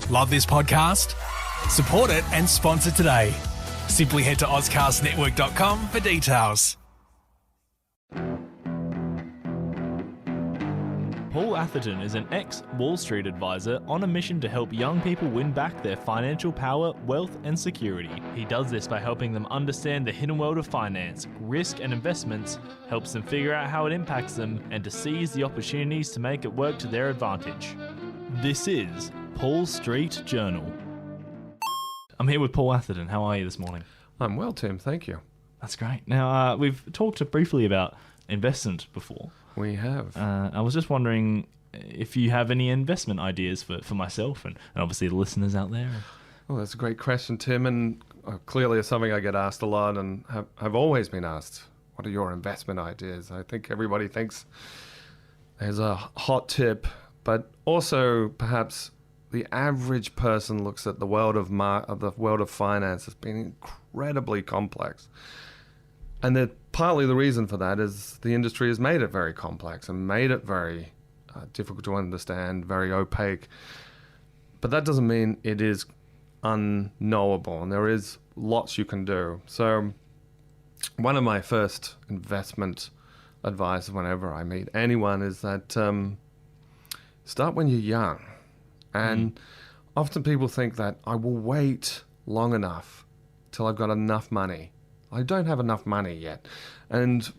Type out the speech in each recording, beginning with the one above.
Love this podcast? Support it and sponsor today. Simply head to ozcastnetwork.com for details. Paul Atherton is an ex-Wall Street advisor on a mission to help young people win back their financial power, wealth and security. He does this by helping them understand the hidden world of finance, risk and investments, helps them figure out how it impacts them, and to seize the opportunities to make it work to their advantage. This is Paul Street Journal. I'm here with Paul Atherton. How are you this morning? I'm well, Tim. Thank you. That's great. Now, we've talked briefly about investment before. We have. I was just wondering if you have any investment ideas for myself and obviously the listeners out there. Well, that's a great question, Tim, and clearly it's something I get asked a lot and have always been asked. What are your investment ideas? I think everybody thinks there's a hot tip, but also perhaps the average person looks at the world of finance as being incredibly complex. And partly the reason for that is the industry has made it very complex and made it very difficult to understand, very opaque. But that doesn't mean it is unknowable, and there is lots you can do. So one of my first investment advice whenever I meet anyone is that start when you're young. And often people think that I will wait long enough till I've got enough money. I don't have enough money yet. And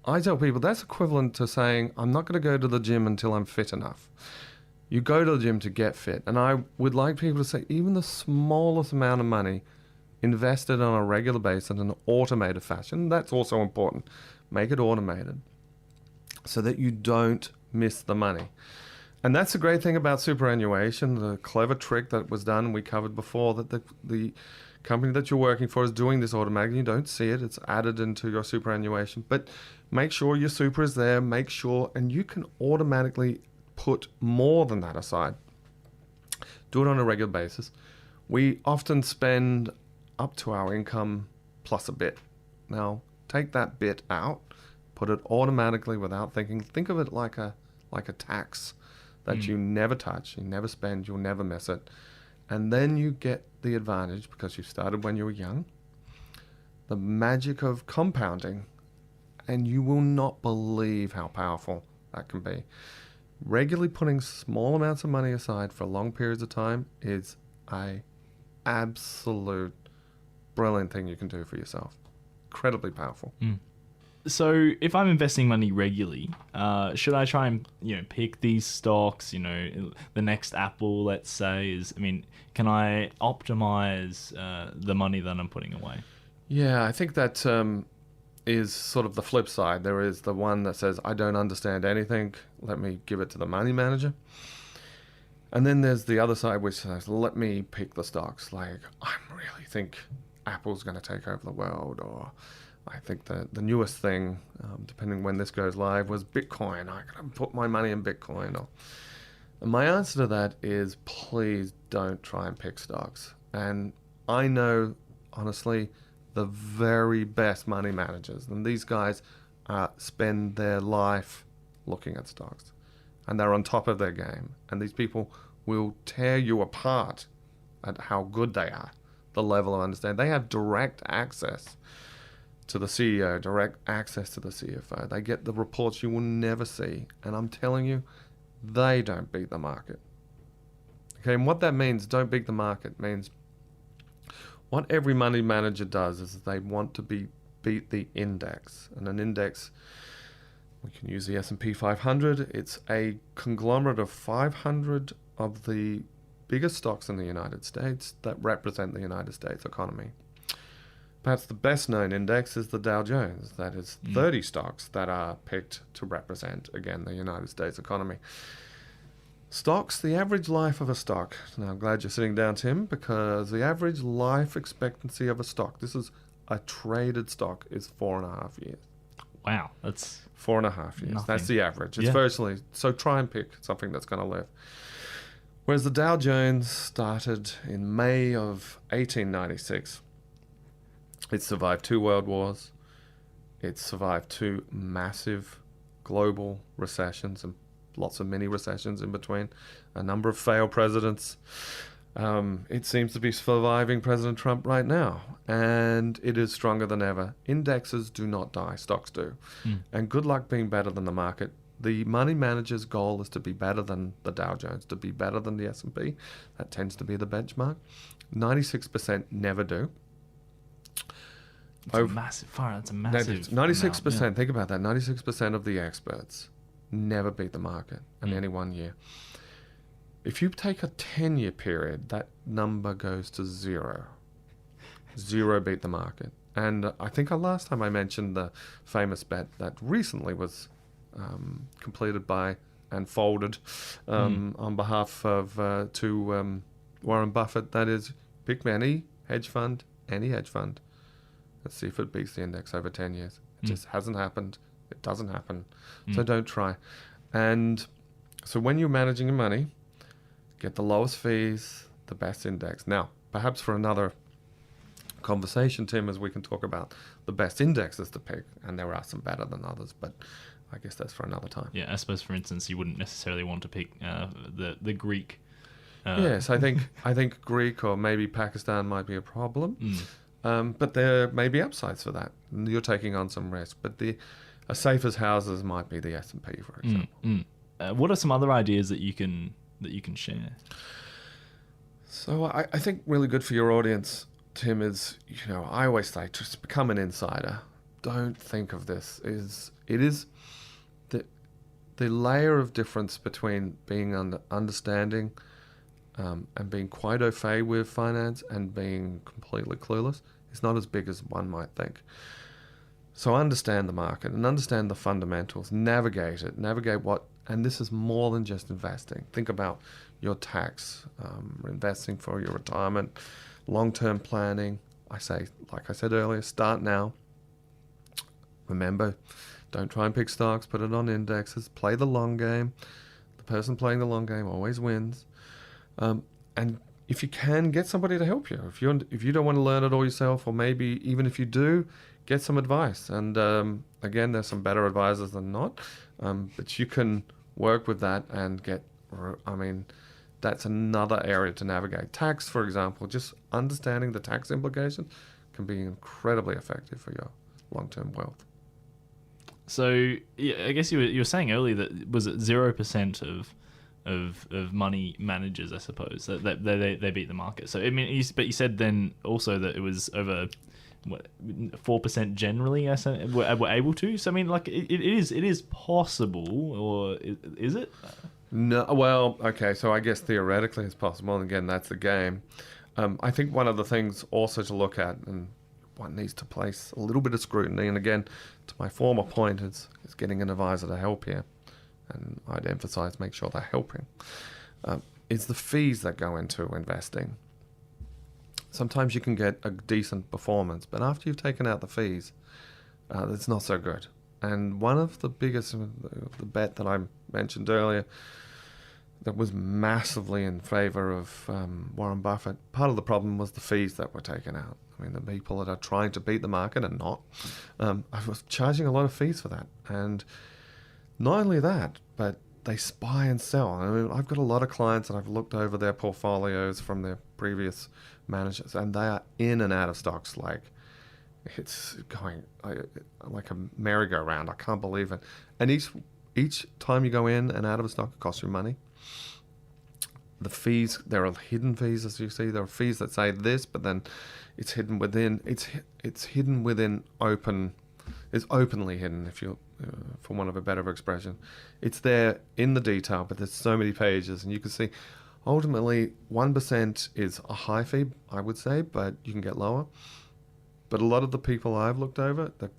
I tell people that's equivalent to saying, I'm not going to go to the gym until I'm fit enough. You go to the gym to get fit. And I would like people to say, even the smallest amount of money invested on a regular basis in an automated fashion, that's also important. Make it automated so that you don't miss the money. And that's the great thing about superannuation, the clever trick that was done, we covered before, that the company that you're working for is doing this automatically. You don't see it. It's added into your superannuation. But make sure your super is there. Make sure, and you can automatically put more than that aside. Do it on a regular basis. We often spend up to our income plus a bit. Now, take that bit out, put it automatically without thinking. Think of it like a tax that you never touch, you never spend, you'll never miss it. And then you get the advantage, because you started when you were young, the magic of compounding, and you will not believe how powerful that can be. Regularly putting small amounts of money aside for long periods of time is an absolute brilliant thing you can do for yourself. Incredibly powerful. So if I'm investing money regularly, should I try and pick these stocks? The next Apple, let's say, can I optimize the money that I'm putting away? Yeah, I think that is sort of the flip side. There is the one that says, I don't understand anything, let me give it to the money manager. And then there's the other side which says, let me pick the stocks. Like, I really think Apple's going to take over the world, or I think the newest thing, depending when this goes live, was Bitcoin. I'm going to put my money in Bitcoin. And my answer to that is, please don't try and pick stocks. And I know, honestly, the very best money managers, and these guys spend their life looking at stocks, and they're on top of their game. And these people will tear you apart at how good they are, the level of understanding. They have direct access to the CEO, direct access to the CFO. They get the reports you will never see. And I'm telling you, they don't beat the market. Okay, and what that means, don't beat the market, means what every money manager does is they want to beat the index. And an index, we can use the S&P 500. It's a conglomerate of 500 of the biggest stocks in the United States that represent the United States economy. Perhaps the best known index is the Dow Jones. That is 30 stocks that are picked to represent, again, the United States economy. Stocks, the average life of a stock. Now, I'm glad you're sitting down, Tim, because the average life expectancy of a stock, this is a traded stock, is 4.5 years. Wow, that's 4.5 years. Nothing. That's the average. It's virtually, so try and pick something that's going to live. Whereas the Dow Jones started in May of 1896. It survived 2 world wars. It survived 2 massive global recessions and lots of mini recessions in between, a number of failed presidents. It seems to be surviving President Trump right now, and it is stronger than ever. Indexes do not die, stocks do. And good luck being better than the market. The money manager's goal is to be better than the Dow Jones, to be better than the S&P. That tends to be the benchmark. 96% never do. That's a massive 96%, amount, think about that. 96% of the experts never beat the market in any 1 year. If you take a 10-year period, that number goes to 0. 0 beat the market. And I think last time I mentioned the famous bet that recently was completed by and folded on behalf of to Warren Buffett. That is, pick any hedge fund. Let's see if it beats the index over 10 years. It just hasn't happened. It doesn't happen. So don't try. And so when you're managing your money, get the lowest fees, the best index. Now, perhaps for another conversation, Tim, as we can talk about the best indexes to pick, and there are some better than others, but I guess that's for another time. Yeah, I suppose, for instance, you wouldn't necessarily want to pick the Greek. Yes, I think Greek or maybe Pakistan might be a problem, but there may be upsides for that. You're taking on some risk, but a safe as houses might be the S&P, for example. What are some other ideas that you can share? So I think really good for your audience, Tim, is, I always say, just become an insider. Don't think of this. It is the layer of difference between being understanding and being quite au fait with finance and being completely clueless is not as big as one might think. So understand the market and understand the fundamentals. Navigate it. And this is more than just investing. Think about your tax, investing for your retirement, long-term planning. Like I said earlier, start now. Remember, don't try and pick stocks, put it on indexes, play the long game. The person playing the long game always wins. And if you can, get somebody to help you. If you don't want to learn it all yourself, or maybe even if you do, get some advice. And again, there's some better advisors than not, but you can work with that and that's another area to navigate. Tax, for example, just understanding the tax implications can be incredibly effective for your long-term wealth. So I guess you were saying earlier that was it 0% of money managers, I suppose, that they beat the market. So but you said then also that it was over 4% generally were able to. So it is possible, or is it? No, well, okay. So I guess theoretically it's possible, and again, that's the game. I think one of the things also to look at, and one needs to place a little bit of scrutiny, and again, to my former point, is getting an advisor to help here, and I'd emphasize make sure they're helping, is the fees that go into investing. Sometimes you can get a decent performance, but after you've taken out the fees, it's not so good. And one of the biggest, the bet that I mentioned earlier, that was massively in favor of Warren Buffett, part of the problem was the fees that were taken out. The people that are trying to beat the market and not, I was charging a lot of fees for that. And not only that, but they spy and sell. I've got a lot of clients and I've looked over their portfolios from their previous managers, and they are in and out of stocks like it's going like a merry-go-round. I can't believe it. And each time you go in and out of a stock, it costs you money. The fees, there are hidden fees, as you see. There are fees that say this, but then it's hidden within. It's hidden within open. It's openly hidden, if you, for want of a better expression. It's there in the detail, but there's so many pages, and you can see. Ultimately, 1% is a high fee, I would say, but you can get lower. But a lot of the people I've looked over, the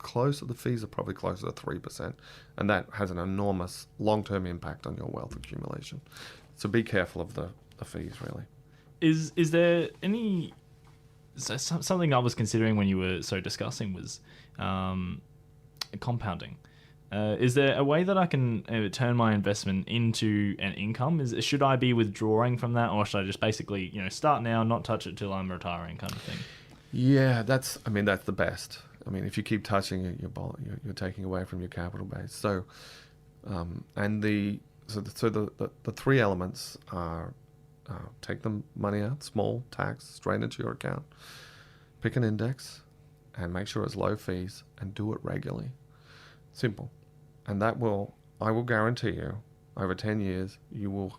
fees are probably closer to 3%, and that has an enormous long-term impact on your wealth accumulation. So be careful of the fees, really. Is there any... something I was considering when you were discussing was compounding. Is there a way that I can turn my investment into an income? Should I be withdrawing from that, or should I just basically start now, not touch it till I'm retiring, kind of thing? Yeah, that's the best. If you keep touching it, you're taking away from your capital base. So, the three elements are take the money out, small tax, straight into your account. Pick an index and make sure it's low fees and do it regularly. Simple. And I will guarantee you, over 10 years, you will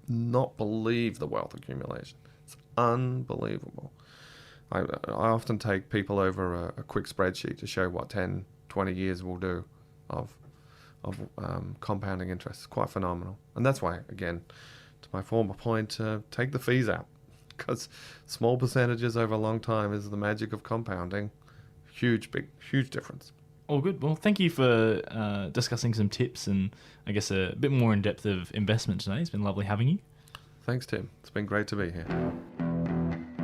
not believe the wealth accumulation. It's unbelievable. I often take people over a quick spreadsheet to show what 10, 20 years will do of compounding interest. It's quite phenomenal. And that's why, again, to my former point, take the fees out, because small percentages over a long time is the magic of compounding. Huge difference. All good. Well, thank you for discussing some tips and I guess a bit more in depth of investment today. It's been lovely having you. Thanks, Tim. It's been great to be here.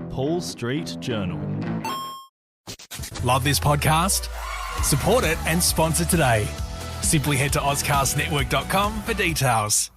Paul Street Journal. Love this podcast? Support it and sponsor today. Simply head to AuscastNetwork.com for details.